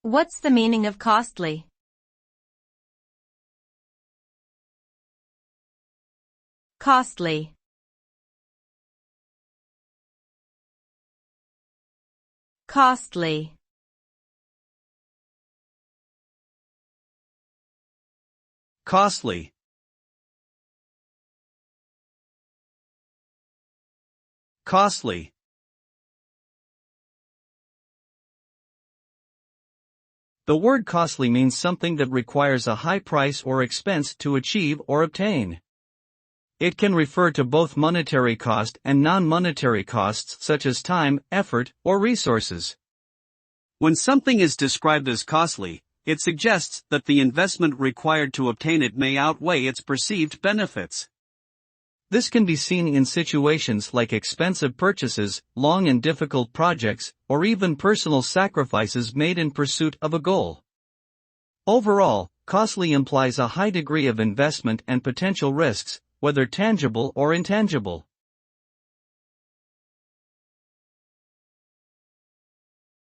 What's the meaning of costly? Costly. Costly. Costly. Costly. The word costly means something that requires a high price or expense to achieve or obtain. It can refer to both monetary cost and non-monetary costs such as time, effort, or resources. When something is described as costly, it suggests that the investment required to obtain it may outweigh its perceived benefits. This can be seen in situations like expensive purchases, long and difficult projects, or even personal sacrifices made in pursuit of a goal. Overall, costly implies a high degree of investment and potential risks, whether tangible or intangible.